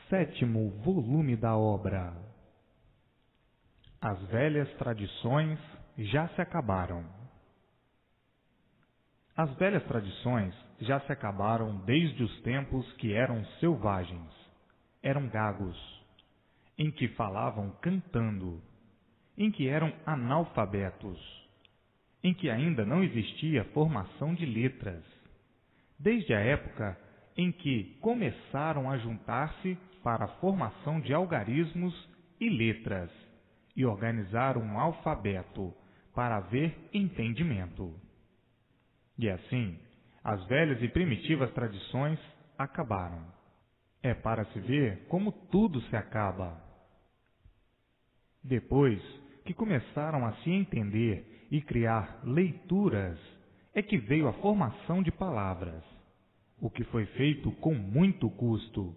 Sétimo volume da obra. As velhas tradições já se acabaram. As velhas tradições já se acabaram desde os tempos que eram selvagens, eram gagos, em que falavam cantando, em que eram analfabetos, em que ainda não existia formação de letras, desde a época em que começaram a juntar-se para a formação de algarismos e letras e organizar um alfabeto para haver entendimento. E assim, as velhas e primitivas tradições acabaram. É para se ver como tudo se acaba. Depois que começaram a se entender e criar leituras, é que veio a formação de palavras, o que foi feito com muito custo,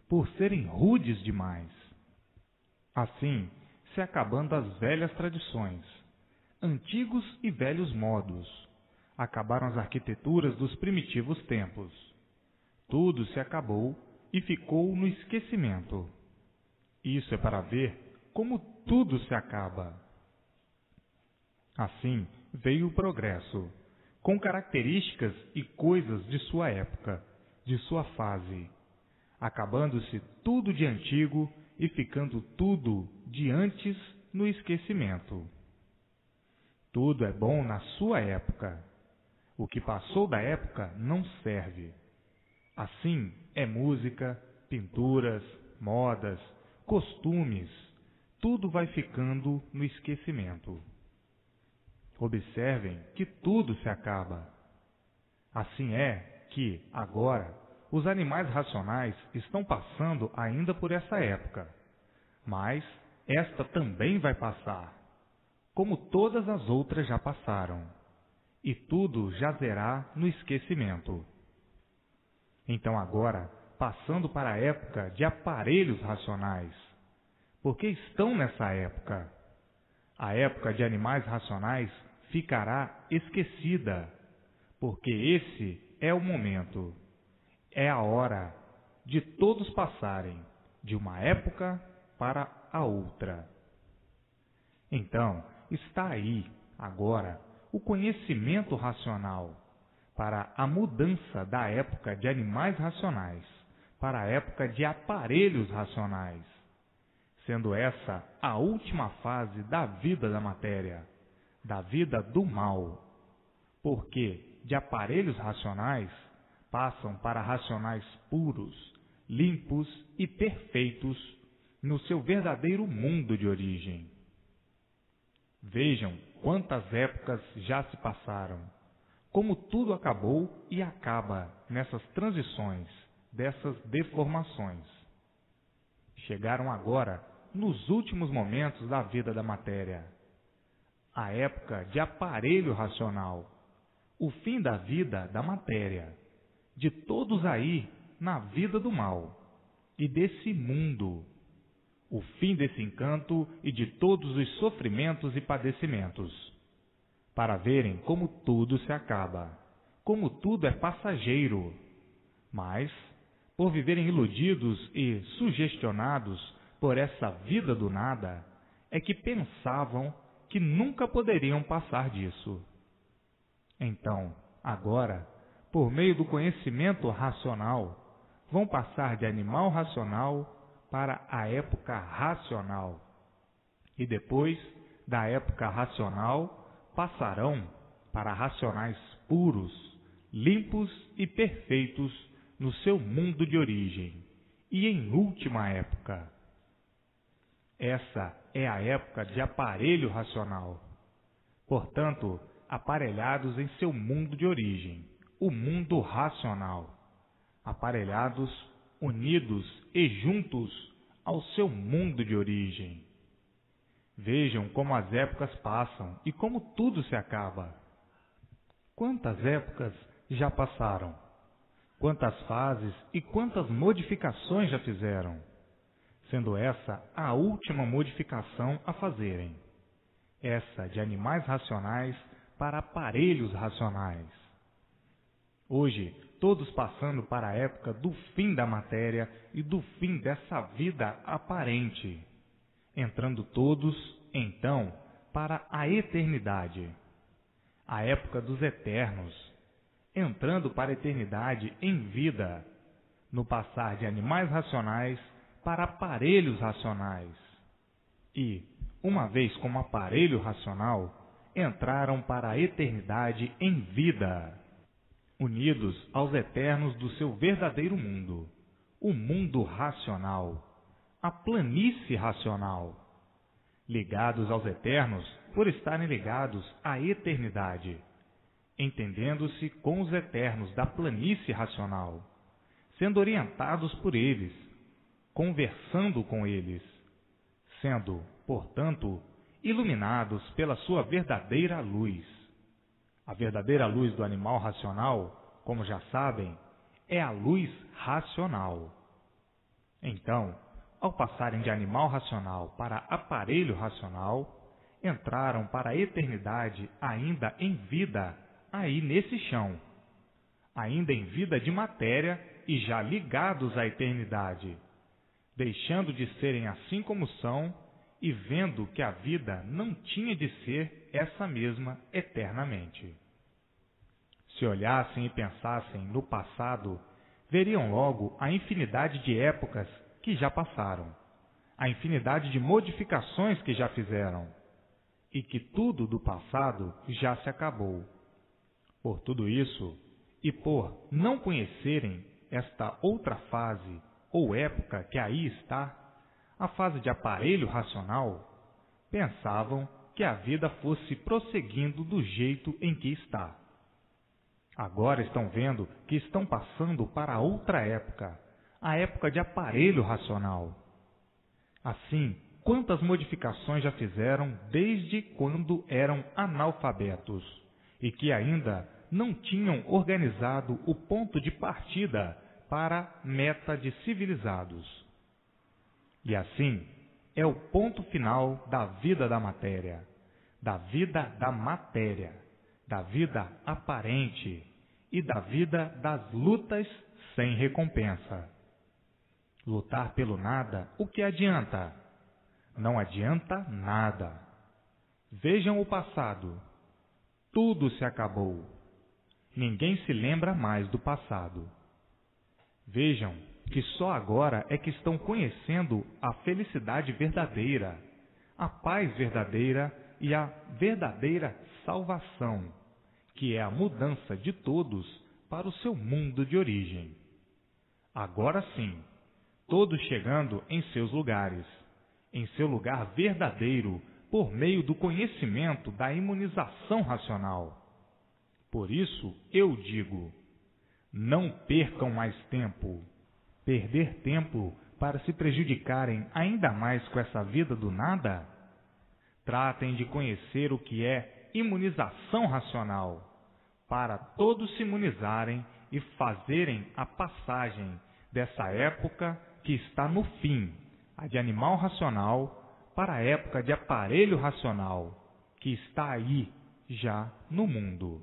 por serem rudes demais. Assim, se acabando as velhas tradições, antigos e velhos modos, acabaram as arquiteturas dos primitivos tempos. Tudo se acabou e ficou no esquecimento. Isso é para ver como tudo se acaba. Assim veio o progresso, com características e coisas de sua época, de sua fase, acabando-se tudo de antigo e ficando tudo de antes no esquecimento. Tudo é bom na sua época. O que passou da época não serve. Assim é música, pinturas, modas, costumes, tudo vai ficando no esquecimento. Observem que tudo se acaba. Assim é que, agora, os animais racionais estão passando ainda por essa época, mas esta também vai passar, como todas as outras já passaram, e tudo jazerá no esquecimento. Então agora, passando para a época de aparelhos racionais, porque estão nessa época. A época de animais racionais ficará esquecida, porque esse é o momento, é a hora de todos passarem de uma época para a outra. Então, está aí, agora, o conhecimento racional para a mudança da época de animais racionais para a época de aparelhos racionais, sendo essa a última fase da vida da matéria, da vida do mal, porque de aparelhos racionais passam para racionais puros, limpos e perfeitos no seu verdadeiro mundo de origem. Vejam quantas épocas já se passaram, como tudo acabou e acaba nessas transições, dessas deformações. Chegaram agora nos últimos momentos da vida da matéria, a época de aparelho racional, o fim da vida da matéria, de todos aí na vida do mal e desse mundo, o fim desse encanto e de todos os sofrimentos e padecimentos, para verem como tudo se acaba, como tudo é passageiro, mas, por viverem iludidos e sugestionados por essa vida do nada, é que pensavam que nunca poderiam passar disso. Então, agora, por meio do conhecimento racional, vão passar de animal racional para a época racional. E depois da época racional, passarão para racionais puros, limpos e perfeitos no seu mundo de origem, e em última época. Essa é a época de aparelho racional. Portanto, aparelhados em seu mundo de origem, o mundo racional. Aparelhados, unidos e juntos ao seu mundo de origem. Vejam como as épocas passam e como tudo se acaba. Quantas épocas já passaram? Quantas fases e quantas modificações já fizeram? Sendo essa a última modificação a fazerem. Essa de animais racionais para aparelhos racionais. Hoje, todos passando para a época do fim da matéria e do fim dessa vida aparente, entrando todos, então, para a eternidade, a época dos eternos, entrando para a eternidade em vida, no passar de animais racionais para aparelhos racionais. E, uma vez como aparelho racional, entraram para a eternidade em vida, unidos aos eternos do seu verdadeiro mundo, o mundo racional, a planície racional, ligados aos eternos por estarem ligados à eternidade, entendendo-se com os eternos da planície racional, sendo orientados por eles, conversando com eles, sendo, portanto, iluminados pela sua verdadeira luz. A verdadeira luz do animal racional, como já sabem, é a luz racional. Então, ao passarem de animal racional para aparelho racional, entraram para a eternidade ainda em vida, aí nesse chão, ainda em vida de matéria e já ligados à eternidade, deixando de serem assim como são e vendo que a vida não tinha de ser essa mesma eternamente. Se olhassem e pensassem no passado, veriam logo a infinidade de épocas que já passaram, a infinidade de modificações que já fizeram, e que tudo do passado já se acabou. Por tudo isso, e por não conhecerem esta outra fase ou época que aí está, a fase de aparelho racional, pensavam que a vida fosse prosseguindo do jeito em que está. Agora estão vendo que estão passando para outra época, a época de aparelho racional. Assim, quantas modificações já fizeram desde quando eram analfabetos e que ainda não tinham organizado o ponto de partida para a meta de civilizados. E assim, é o ponto final da vida da matéria, da vida aparente e da vida das lutas sem recompensa. Lutar pelo nada, o que adianta? Não adianta nada. Vejam o passado. Tudo se acabou. Ninguém se lembra mais do passado. Vejam que só agora é que estão conhecendo a felicidade verdadeira, a paz verdadeira e a verdadeira salvação, que é a mudança de todos para o seu mundo de origem. Agora sim, todos chegando em seus lugares, em seu lugar verdadeiro, por meio do conhecimento da imunização racional. Por isso eu digo, não percam mais tempo. Perder tempo para se prejudicarem ainda mais com essa vida do nada? Tratem de conhecer o que é imunização racional, para todos se imunizarem e fazerem a passagem dessa época que está no fim, a de animal racional, para a época de aparelho racional, que está aí já no mundo.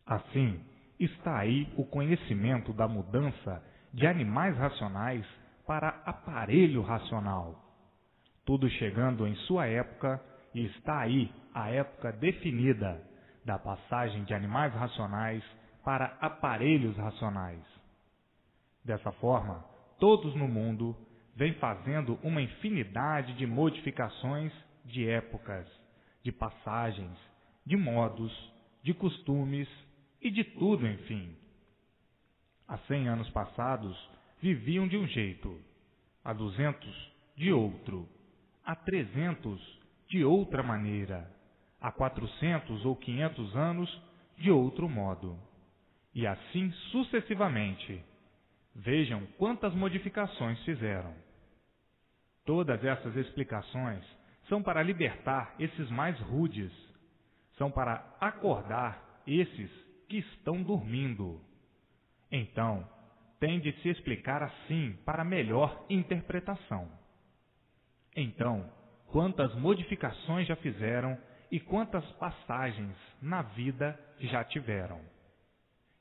Assim, está aí o conhecimento da mudança de animais racionais para aparelho racional. Tudo chegando em sua época e está aí a época definida da passagem de animais racionais para aparelhos racionais. Dessa forma, todos no mundo vêm fazendo uma infinidade de modificações de épocas, de passagens, de modos, de costumes e de tudo, enfim. Há 100 anos passados, viviam de um jeito, há 200 de outro, há 300 de outra maneira, há 400 ou 500 anos de outro modo, e assim sucessivamente. Vejam quantas modificações fizeram. Todas essas explicações são para libertar esses mais rudes, são para acordar esses que estão dormindo. Então, tem de se explicar assim para melhor interpretação. Então, quantas modificações já fizeram e quantas passagens na vida já tiveram.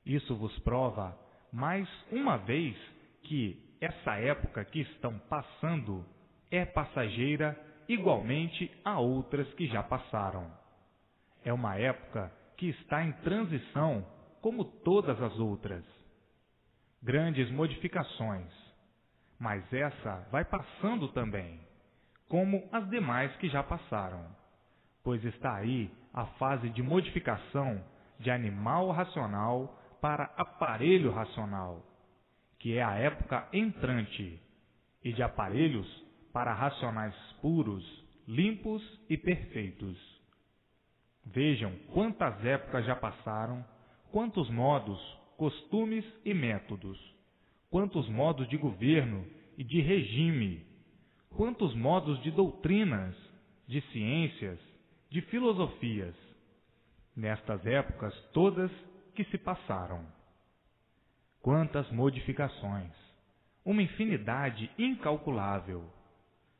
Isso vos prova, mais uma vez, que essa época que estão passando é passageira igualmente a outras que já passaram. É uma época que está em transição como todas as outras. Grandes modificações, mas essa vai passando também, como as demais que já passaram, pois está aí a fase de modificação de animal racional para aparelho racional, que é a época entrante, e de aparelhos para racionais puros, limpos e perfeitos. Vejam quantas épocas já passaram, quantos modos, costumes e métodos, quantos modos de governo e de regime, quantos modos de doutrinas, de ciências, de filosofias, nestas épocas todas que se passaram. Quantas modificações, uma infinidade incalculável,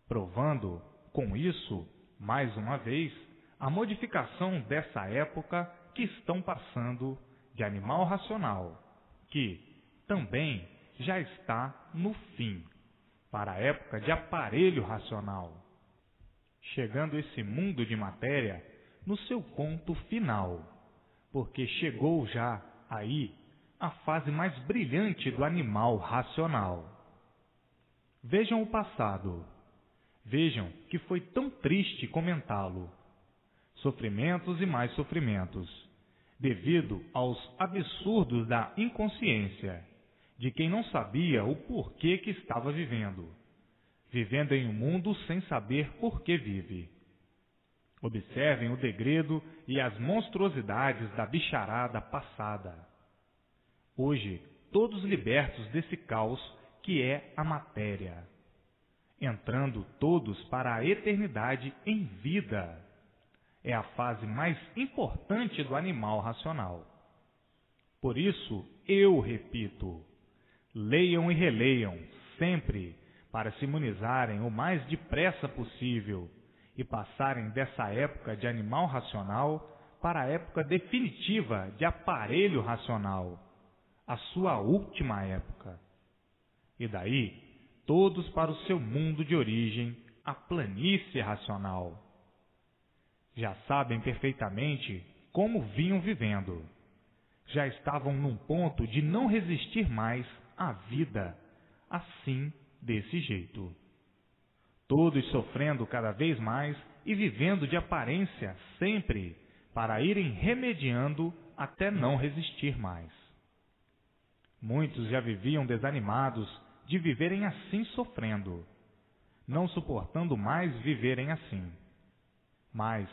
provando, com isso, mais uma vez, a modificação dessa época que estão passando de animal racional, que também já está no fim, para a época de aparelho racional, chegando esse mundo de matéria no seu ponto final, porque chegou já aí a fase mais brilhante do animal racional. Vejam o passado. Vejam que foi tão triste comentá-lo. Sofrimentos e mais sofrimentos, devido aos absurdos da inconsciência, de quem não sabia o porquê que estava vivendo em um mundo sem saber por que vive. Observem o degredo e as monstruosidades da bicharada passada. Hoje, todos libertos desse caos que é a matéria, entrando todos para a eternidade em vida. É a fase mais importante do animal racional. Por isso, eu repito, leiam e releiam sempre para se imunizarem o mais depressa possível e passarem dessa época de animal racional para a época definitiva de aparelho racional, a sua última época. E daí, todos para o seu mundo de origem, a planície racional. Já sabem perfeitamente como vinham vivendo. Já estavam num ponto de não resistir mais à vida, assim, desse jeito. Todos sofrendo cada vez mais e vivendo de aparência sempre, para irem remediando até não resistir mais. Muitos já viviam desanimados de viverem assim sofrendo, não suportando mais viverem assim. Mas,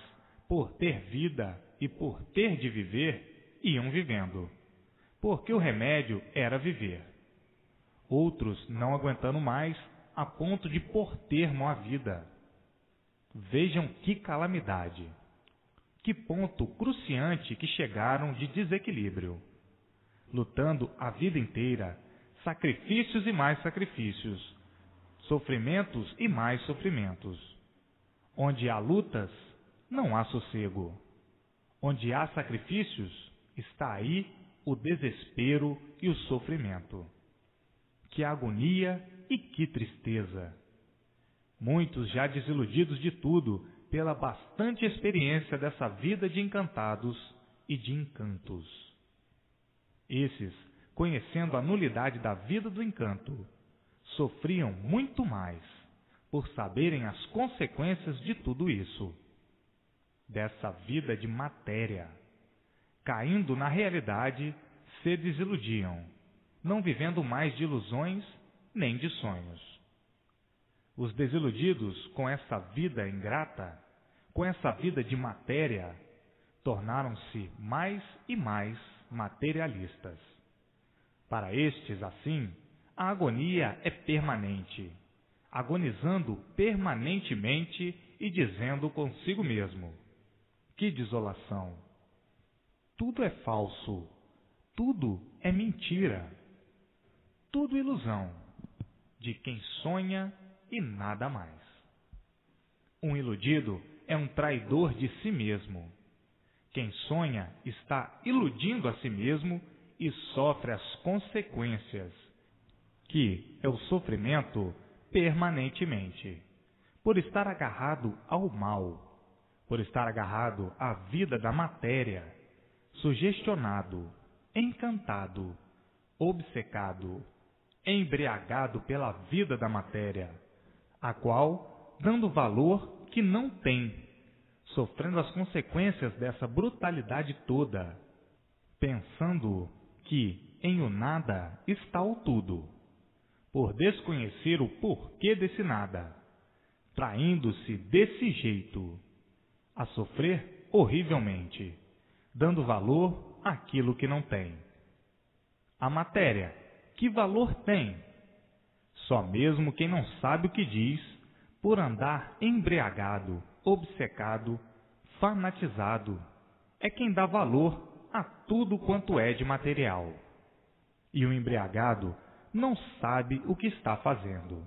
por ter vida e por ter de viver, iam vivendo, porque o remédio era viver. Outros não aguentando mais, a ponto de pôr termo à vida. Vejam que calamidade, que ponto cruciante que chegaram de desequilíbrio, lutando a vida inteira, sacrifícios e mais sacrifícios, sofrimentos e mais sofrimentos. Onde há lutas, não há sossego. Onde há sacrifícios, está aí o desespero e o sofrimento. Que agonia e que tristeza! Muitos já desiludidos de tudo pela bastante experiência dessa vida de encantados e de encantos. Esses, conhecendo a nulidade da vida do encanto, sofriam muito mais por saberem as consequências de tudo isso, dessa vida de matéria. Caindo na realidade, se desiludiam, não vivendo mais de ilusões nem de sonhos. Os desiludidos com essa vida ingrata, com essa vida de matéria, tornaram-se mais e mais materialistas. Para estes, assim, a agonia é permanente, agonizando permanentemente e dizendo consigo mesmo: que desolação! Tudo é falso, tudo é mentira, tudo ilusão, de quem sonha e nada mais. Um iludido é um traidor de si mesmo. Quem sonha está iludindo a si mesmo e sofre as consequências, que é o sofrimento permanentemente, por estar agarrado ao mal, por estar agarrado à vida da matéria, sugestionado, encantado, obcecado, embriagado pela vida da matéria, a qual, dando valor que não tem, sofrendo as consequências dessa brutalidade toda, pensando que em o nada está o tudo, por desconhecer o porquê desse nada, traindo-se desse jeito, a sofrer horrivelmente, dando valor àquilo que não tem. A matéria, que valor tem? Só mesmo quem não sabe o que diz, por andar embriagado, obcecado, fanatizado, é quem dá valor a tudo quanto é de material. E o embriagado não sabe o que está fazendo.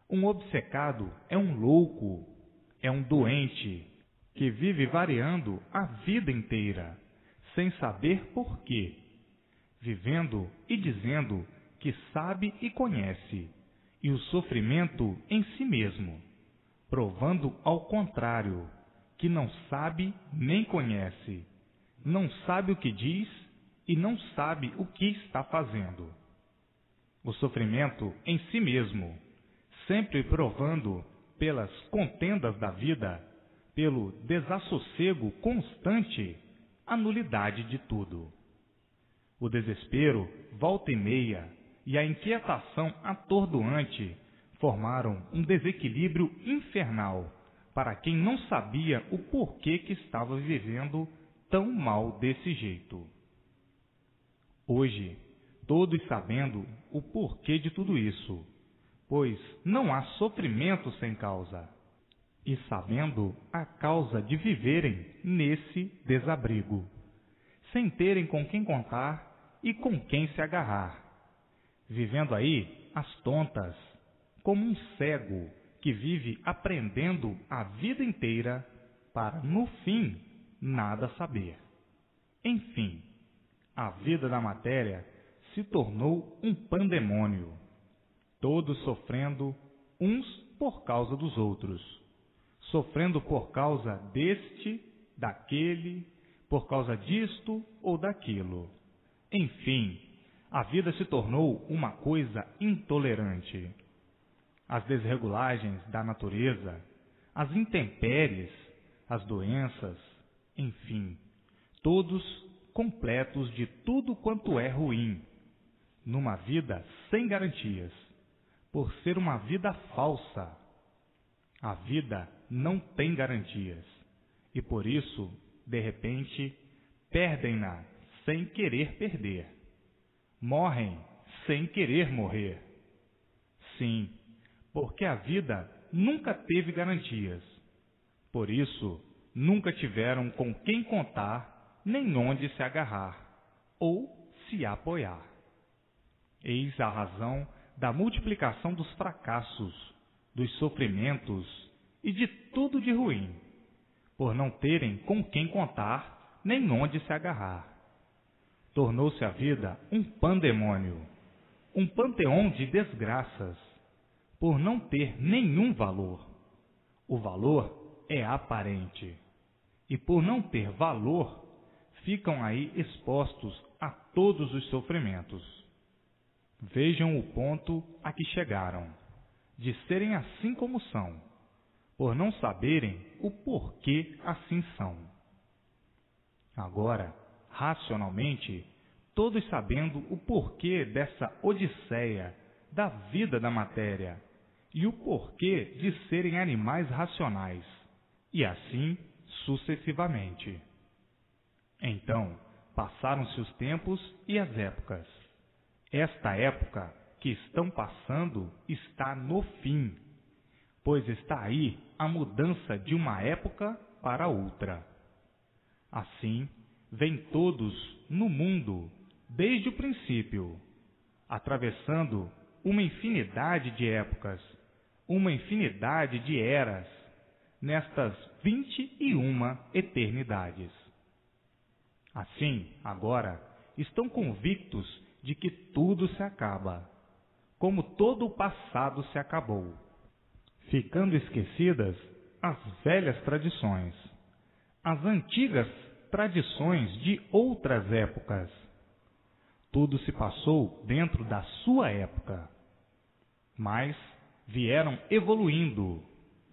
Um obcecado é um louco, é um doente, que vive variando a vida inteira, sem saber porquê, vivendo e dizendo que sabe e conhece, e o sofrimento em si mesmo, provando ao contrário, que não sabe nem conhece, não sabe o que diz e não sabe o que está fazendo. O sofrimento em si mesmo, sempre provando pelas contendas da vida, pelo desassossego constante, a nulidade de tudo. O desespero, volta e meia, e a inquietação atordoante formaram um desequilíbrio infernal para quem não sabia o porquê que estava vivendo tão mal desse jeito. Hoje, todos sabendo o porquê de tudo isso, pois não há sofrimento sem causa, e sabendo a causa de viverem nesse desabrigo, sem terem com quem contar e com quem se agarrar, vivendo aí as tontas, como um cego que vive aprendendo a vida inteira para, no fim, nada saber. Enfim, a vida da matéria se tornou um pandemônio, todos sofrendo uns por causa dos outros, sofrendo por causa deste, daquele, por causa disto ou daquilo. Enfim, a vida se tornou uma coisa intolerante. As desregulagens da natureza, as intempéries, as doenças, enfim, todos completos de tudo quanto é ruim, numa vida sem garantias, por ser uma vida falsa. A vida não tem garantias, e por isso, de repente, perdem-na sem querer perder. Morrem sem querer morrer. Sim, porque a vida nunca teve garantias. Por isso, nunca tiveram com quem contar, nem onde se agarrar, ou se apoiar. Eis a razão da multiplicação dos fracassos, dos sofrimentos e de tudo de ruim, por não terem com quem contar, nem onde se agarrar. Tornou-se a vida um pandemônio, um panteão de desgraças, por não ter nenhum valor. O valor é aparente, e por não ter valor, ficam aí expostos a todos os sofrimentos. Vejam o ponto a que chegaram, de serem assim como são, por não saberem o porquê assim são. Agora, racionalmente, todos sabendo o porquê dessa odisseia da vida da matéria e o porquê de serem animais racionais, e assim sucessivamente. Então, passaram-se os tempos e as épocas. Esta época que estão passando está no fim, pois está aí a mudança de uma época para outra. Assim, vêm todos no mundo, desde o princípio, atravessando uma infinidade de épocas, uma infinidade de eras, nestas 21 eternidades. Assim, agora, estão convictos de que tudo se acaba, como todo o passado se acabou, ficando esquecidas as velhas tradições, as antigas tradições de outras épocas. Tudo se passou dentro da sua época, mas vieram evoluindo,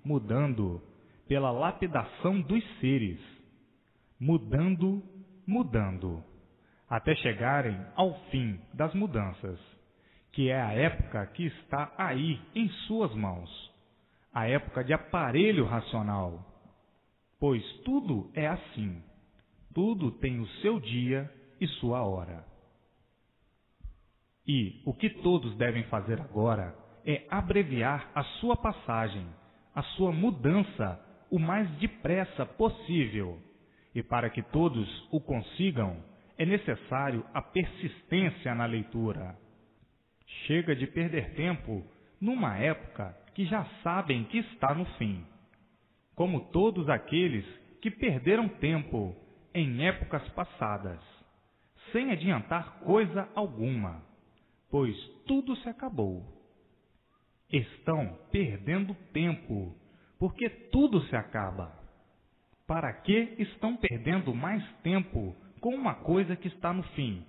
mudando pela lapidação dos seres, mudando, até chegarem ao fim das mudanças, que é a época que está aí em suas mãos, a época de aparelho racional, pois tudo é assim, tudo tem o seu dia e sua hora. E o que todos devem fazer agora é abreviar a sua passagem, a sua mudança, o mais depressa possível. E para que todos o consigam, é necessário a persistência na leitura. Chega de perder tempo numa época que já sabem que está no fim, como todos aqueles que perderam tempo em épocas passadas, sem adiantar coisa alguma, pois tudo se acabou. Estão perdendo tempo, porque tudo se acaba. Para que estão perdendo mais tempo com uma coisa que está no fim?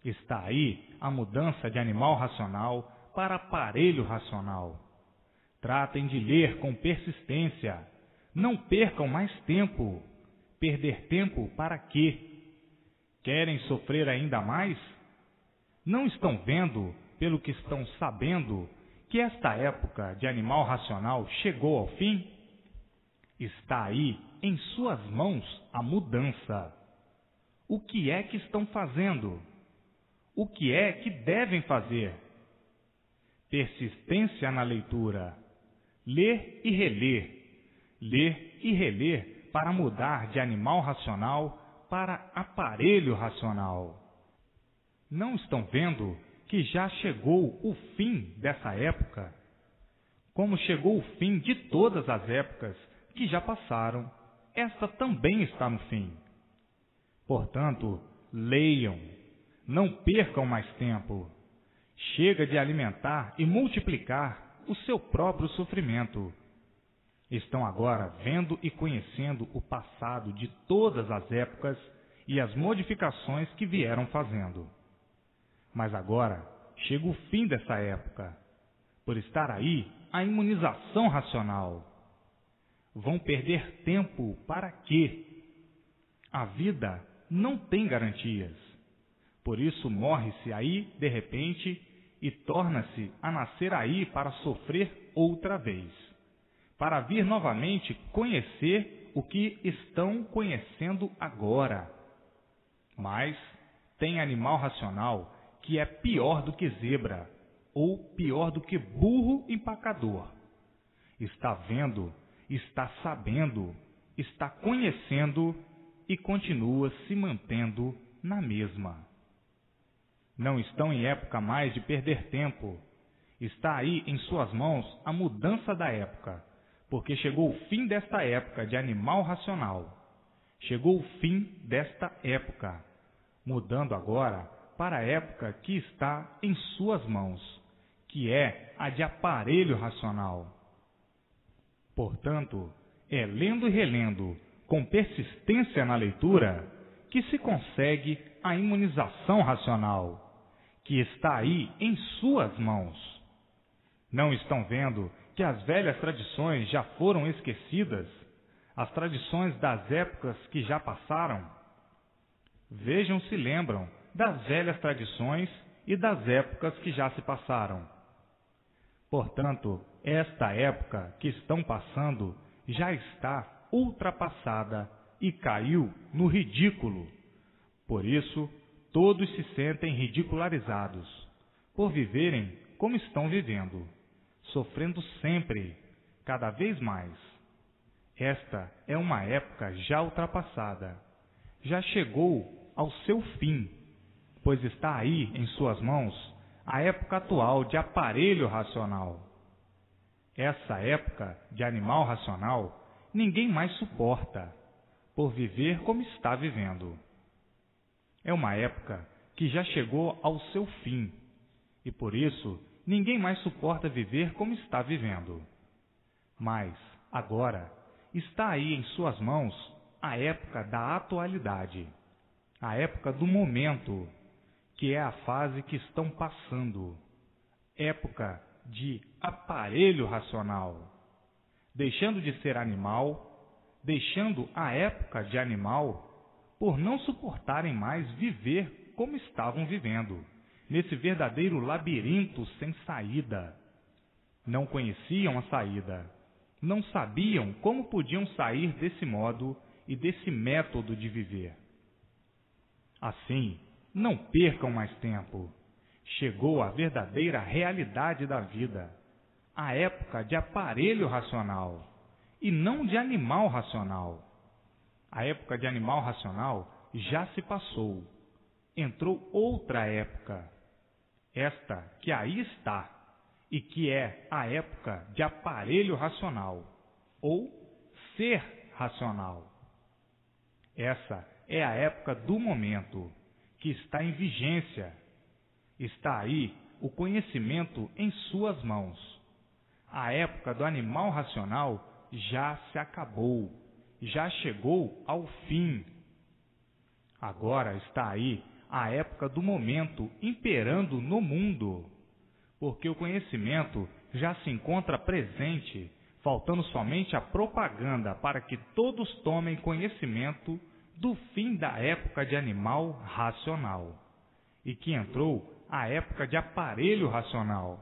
Está aí a mudança de animal racional para aparelho racional. Tratem de ler com persistência. Não percam mais tempo. Perder tempo para quê? Querem sofrer ainda mais? Não estão vendo, pelo que estão sabendo, que esta época de animal racional chegou ao fim? Está aí em suas mãos a mudança. O que é que estão fazendo? O que é que devem fazer? Persistência na leitura. Ler e reler para mudar de animal racional para aparelho racional. Não estão vendo que já chegou o fim dessa época? Como chegou o fim de todas as épocas que já passaram, esta também está no fim. Portanto, leiam, não percam mais tempo. Chega de alimentar e multiplicar o seu próprio sofrimento. Estão agora vendo e conhecendo o passado de todas as épocas e as modificações que vieram fazendo. Mas agora chega o fim dessa época, por estar aí a imunização racional. Vão perder tempo para quê? A vida não tem garantias. Por isso morre-se aí de repente e torna-se a nascer aí para sofrer outra vez, para vir novamente conhecer o que estão conhecendo agora. Mas tem animal racional que é pior do que zebra, ou pior do que burro empacador. Está vendo, está sabendo, está conhecendo e continua se mantendo na mesma. Não estão em época mais de perder tempo. Está aí em suas mãos a mudança da época, porque chegou o fim desta época de animal racional. Chegou o fim desta época, mudando agora para a época que está em suas mãos, que é a de aparelho racional. Portanto, é lendo e relendo, com persistência na leitura, que se consegue a imunização racional, que está aí em suas mãos. Não estão vendo que as velhas tradições já foram esquecidas, as tradições das épocas que já passaram? Vejam se lembram das velhas tradições e das épocas que já se passaram. Portanto, esta época que estão passando já está ultrapassada e caiu no ridículo. Por isso, todos se sentem ridicularizados, por viverem como estão vivendo, sofrendo sempre, cada vez mais. Esta é uma época já ultrapassada, já chegou ao seu fim, pois está aí em suas mãos a época atual de aparelho racional. Essa época de animal racional ninguém mais suporta, por viver como está vivendo. É uma época que já chegou ao seu fim e, por isso, ninguém mais suporta viver como está vivendo. Mas, agora, está aí em suas mãos a época da atualidade, a época do momento, que é a fase que estão passando, época de aparelho racional, deixando de ser animal, deixando a época de animal por não suportarem mais viver como estavam vivendo, nesse verdadeiro labirinto sem saída. Não conheciam a saída, não sabiam como podiam sair desse modo e desse método de viver. Assim, não percam mais tempo. Chegou a verdadeira realidade da vida, a época de aparelho racional e não de animal racional. A época de animal racional já se passou. Entrou outra época, esta que aí está, e que é a época de aparelho racional, ou ser racional. Essa é a época do momento, que está em vigência. Está aí o conhecimento em suas mãos. A época do animal racional já se acabou, já chegou ao fim. Agora está aí a época do momento imperando no mundo, porque o conhecimento já se encontra presente, faltando somente a propaganda para que todos tomem conhecimento do fim da época de animal racional, e que entrou a época de aparelho racional,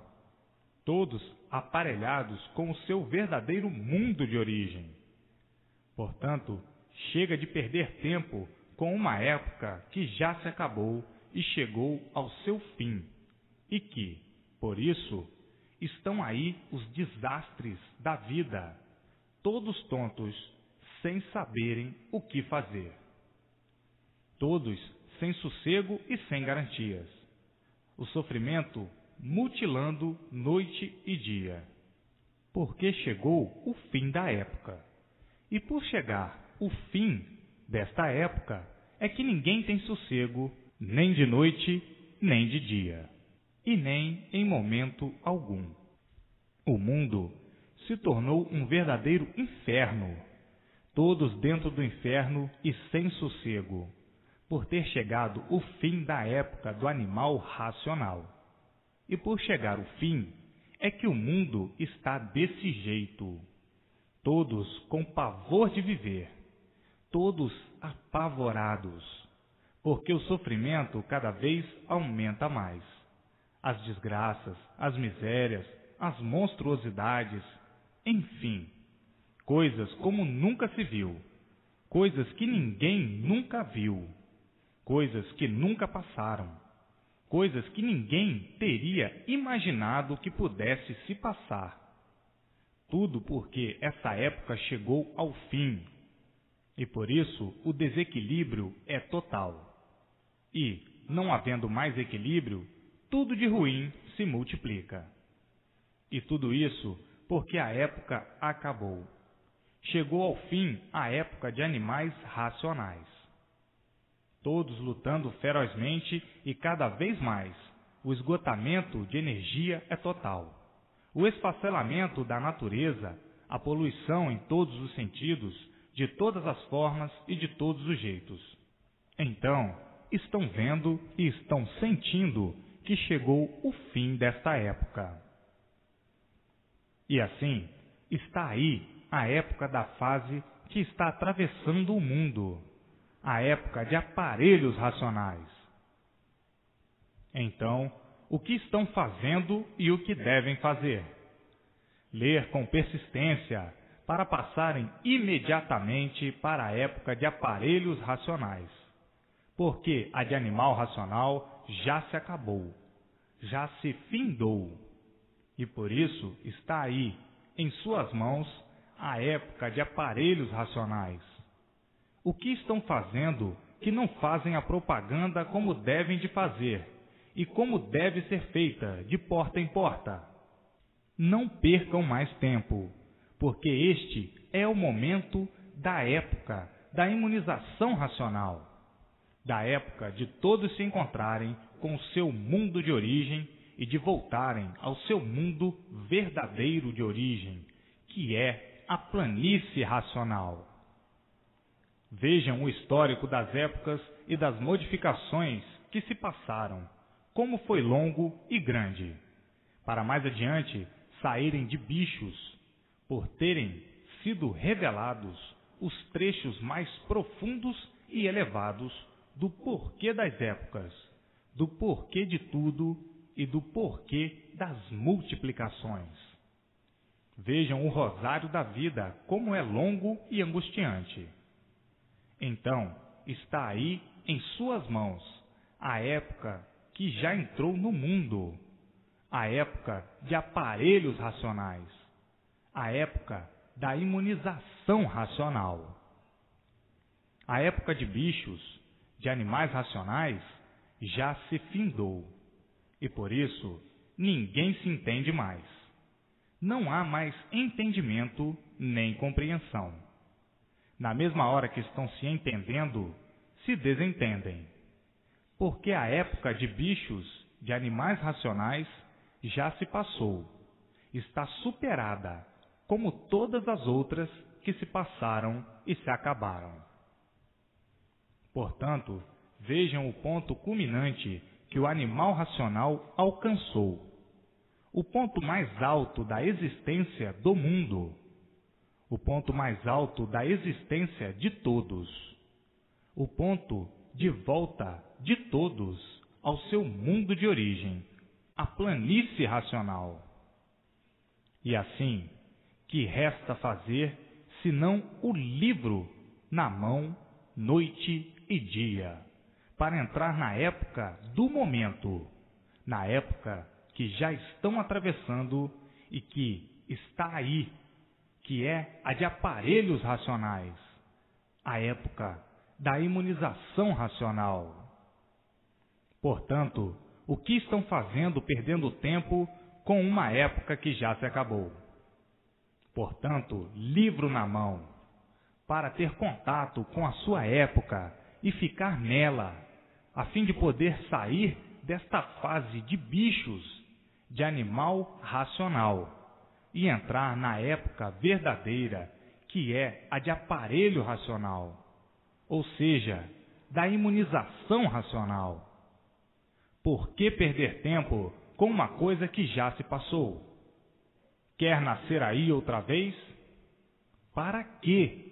todos aparelhados com o seu verdadeiro mundo de origem. Portanto, chega de perder tempo com uma época que já se acabou e chegou ao seu fim, e que, por isso, estão aí os desastres da vida, todos tontos, sem saberem o que fazer. Todos sem sossego e sem garantias. O sofrimento mutilando noite e dia. Porque chegou o fim da época. E por chegar o fim desta época, é que ninguém tem sossego, nem de noite, nem de dia, e nem em momento algum. O mundo se tornou um verdadeiro inferno, todos dentro do inferno e sem sossego, por ter chegado o fim da época do animal racional. E por chegar o fim, é que o mundo está desse jeito, todos com pavor de viver, todos apavorados, porque o sofrimento cada vez aumenta mais. As desgraças, as misérias, as monstruosidades, enfim, coisas como nunca se viu, coisas que ninguém nunca viu, coisas que nunca passaram, coisas que ninguém teria imaginado que pudesse se passar. Tudo porque essa época chegou ao fim, e por isso o desequilíbrio é total. E, não havendo mais equilíbrio, tudo de ruim se multiplica. E tudo isso porque a época acabou. Chegou ao fim a época de animais racionais. Todos lutando ferozmente e cada vez mais. O esgotamento de energia é total. O esfacelamento da natureza, a poluição em todos os sentidos, de todas as formas e de todos os jeitos. Então, estão vendo e estão sentindo que chegou o fim desta época. E assim, está aí a época da fase que está atravessando o mundo, a época de aparelhos racionais. Então, o que estão fazendo e o que devem fazer? Ler com persistência para passarem imediatamente para a época de aparelhos racionais, porque a de animal racional já se acabou, já se findou, e por isso está aí, em suas mãos, a época de aparelhos racionais. O que estão fazendo que não fazem a propaganda como devem de fazer e como deve ser feita, de porta em porta? Não percam mais tempo, porque este é o momento da época da imunização racional. da época de todos se encontrarem com o seu mundo de origem e de voltarem ao seu mundo verdadeiro de origem, que é a planície racional. Vejam o histórico das épocas e das modificações que se passaram, como foi longo e grande, para mais adiante saírem de bichos, por terem sido revelados os trechos mais profundos e elevados do porquê das épocas, do porquê de tudo e do porquê das multiplicações. Vejam o rosário da vida, como é longo e angustiante. Então, está aí em suas mãos a época que já entrou no mundo, a época de aparelhos racionais, a época da imunização racional. A época de bichos, de animais racionais, já se findou, e por isso ninguém se entende mais. Não há mais entendimento nem compreensão. Na mesma hora que estão se entendendo, se desentendem. Porque a época de bichos, de animais racionais, já se passou. Está superada, como todas as outras que se passaram e se acabaram. Portanto, vejam o ponto culminante que o animal racional alcançou. O ponto mais alto da existência do mundo. O ponto mais alto da existência de todos. O ponto de volta de todos ao seu mundo de origem, a planície racional. E assim, que resta fazer, senão o livro na mão, noite e dia, para entrar na época do momento, na época que já estão atravessando e que está aí, que é a de aparelhos racionais, a época da imunização racional. Portanto, o que estão fazendo perdendo tempo com uma época que já se acabou? Portanto, livro na mão, para ter contato com a sua época e ficar nela, a fim de poder sair desta fase de bichos, de animal racional, e entrar na época verdadeira, que é a de aparelho racional, ou seja, da imunização racional. Por que perder tempo com uma coisa que já se passou? Quer nascer aí outra vez? Para quê?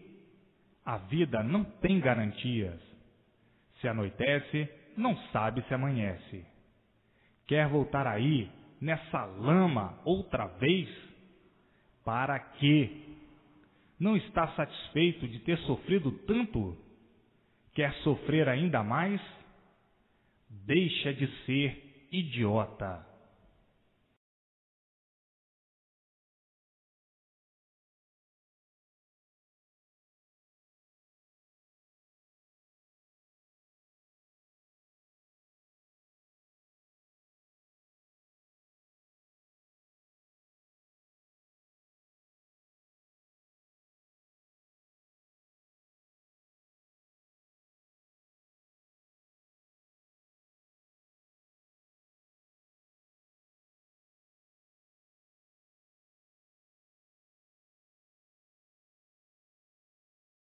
A vida não tem garantias. Se anoitece, não sabe se amanhece. Quer voltar aí, nessa lama, outra vez? Para quê? Não está satisfeito de ter sofrido tanto? Quer sofrer ainda mais? Deixa de ser idiota.